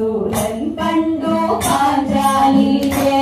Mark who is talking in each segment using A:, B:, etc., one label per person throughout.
A: സൂരൻ കണ്ടു പാഞ്ചാലിയെ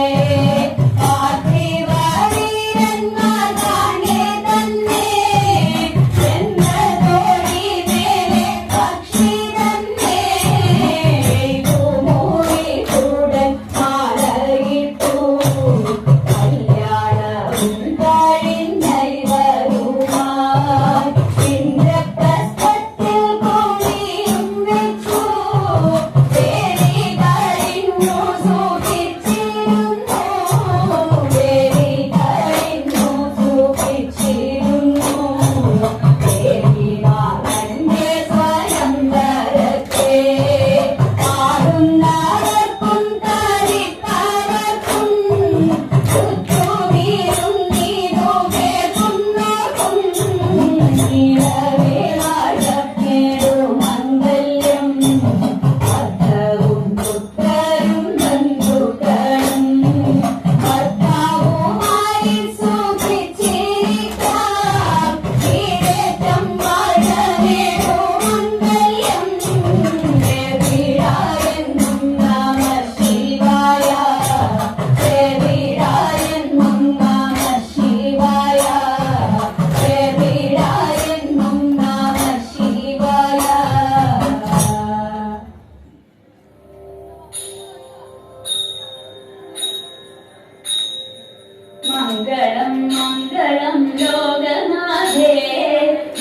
A: മംഗളം മംഗളം ലോകനാഥേ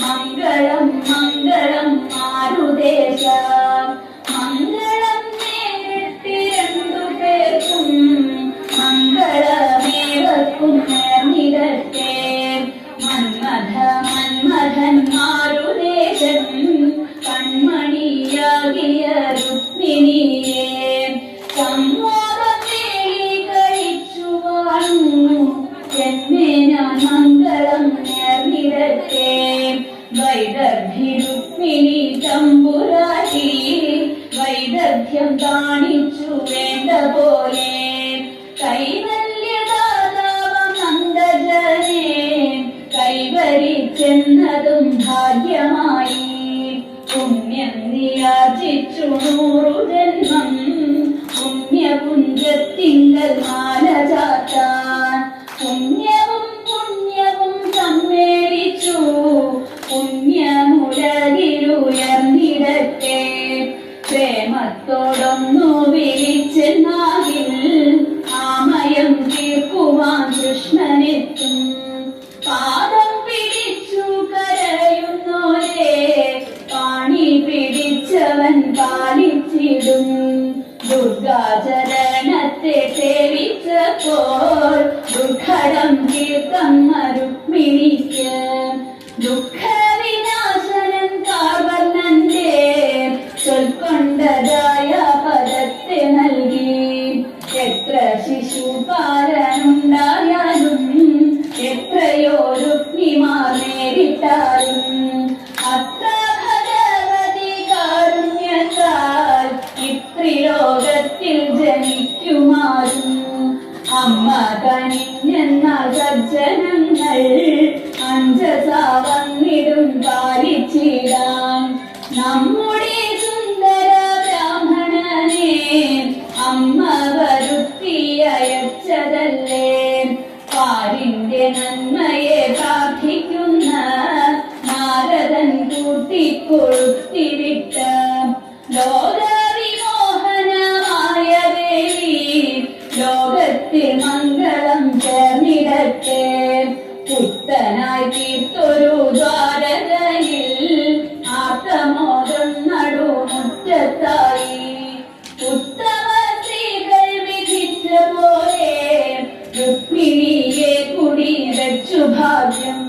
A: മംഗളം മംഗളം മാരുദേശ മംഗളം നേരിട്ട് രണ്ടു പേർക്കും മംഗളമേവർക്കും നേർന്നിരട്ടെ മന്മഥ മന്മഥൻ മാരുദേശൻ കൺമണിയാകിയ രുക്മിണിയെ മംഗളം നേർന്നിരട്ടെ വൈദഗ്ധ്യ രുക്മിണി തമ്പുരാട്ടി വൈദഗ്ധ്യം കാണിച്ചു വേണ്ട പോലെ കൈവല്യദാതാവം നന്ദജനെ കൈവരിച്ചെന്നതും ഭാഗ്യമായി പുണ്യം നിയാചിച്ചു 100 ജന്മം പുണ്യപുഞ്ചത്തിങ്കൽ മാല ചാത്താൻ പുണ്യവും പുണ്യവും സമ്മേളിച്ചു പുണ്യമുലകിലുയർന്നിടട്ടെ പ്രേമത്തോടൊന്നു വിളിച്ചെന്നാകിൽ ആമയം തീർക്കുവാൻ കൃഷ്ണനെത്തും പാദം പിടിച്ചു കരയുന്നോരെ പാണി പിടിച്ചവൻ പാലിച്ചിടും ദുർഗാചരണത്തെ സേവിച്ചപ്പോൾ ദുഃഖടം തീർത്തമ്മ രുക്മിണിക്ക് ദുഃഖവിനാശനൻ കാർവർണ്ണന്റെ ചൊൽക്കൊണ്ടതായ പദത്തെ നൽകി എത്ര ശിശുപാലനുണ്ടായാലും എത്രയോ രുക്മിമാർ നേരിട്ടാലും അത്ര ഭഗവതി കാരുണ്യത്താൽ ഇത്രിലോകത്തിൽ ജനിക്കുമാറും അമ്മ കനിഞ്ഞെന്ന സജ്ജനങ്ങൾ അഞ്ചസാ വന്നിടും പാലിച്ചിടാൻ നമ്മുടെ സുന്ദര ബ്രാഹ്മണനെ അമ്മ വരുത്തി അയച്ചതല്ലേ പാരിന്റെ നന്മയെ പ്രാർത്ഥിക്കുന്ന നാരദൻ കൂട്ടിക്കൊഴുത്തിവിട്ട ലോകവിമോഹനമായ ദേവി ലോകത്തിൽ മംഗളം ചേർന്നിടട്ടെ പുത്തനായി തീർത്തൊരു ദ്വാരകയിൽ ആർത്തമോദം നടുമുറ്റത്തായി ഉത്തമ സ്ത്രീകൾ വിധിച്ച പോലെ രുക്മിണിയെ കുടി വെച്ചു ഭാഗ്യം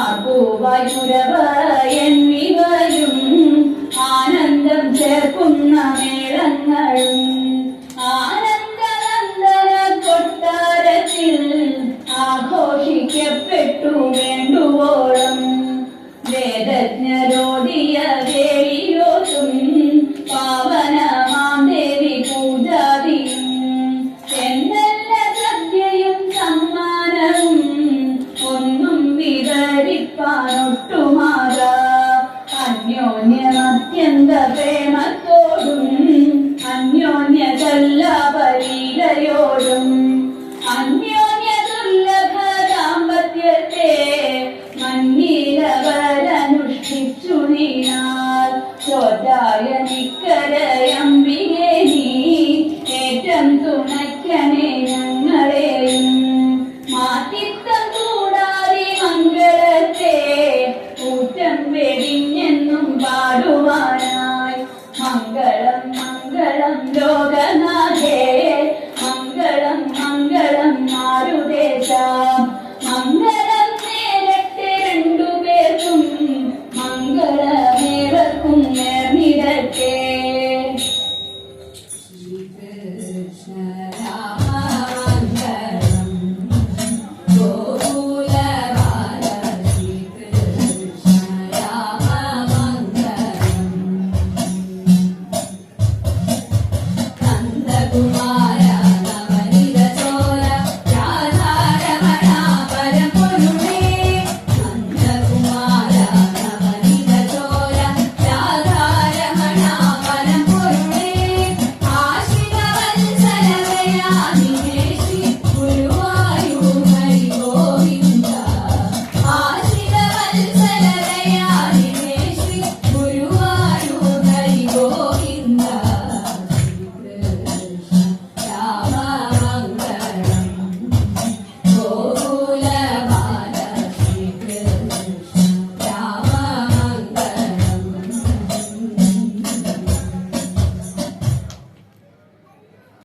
A: ആർപ്പുവായുരവയന്നിവരും ആനന്ദം ചേർക്കുന്ന മേളങ്ങളും ആനന്ദനന്ദന കൊട്ടാരത്തിൽ ആഘോഷിക്കപ്പെട്ടു വേണ്ടുവോളം വേദജ്ഞരോടിയ ദേവിയോതും പാവനമാം ദേവി പൂജാതിയും എന്തെല്ല സദ്യയും സമ്മാനവും ഒന്നും വിവരിപ്പാനൊട്ടുമാകാ അന്യോന്യമത്യന്ത പ്രേമത്തോടും മംഗളം ലോകനാഥേ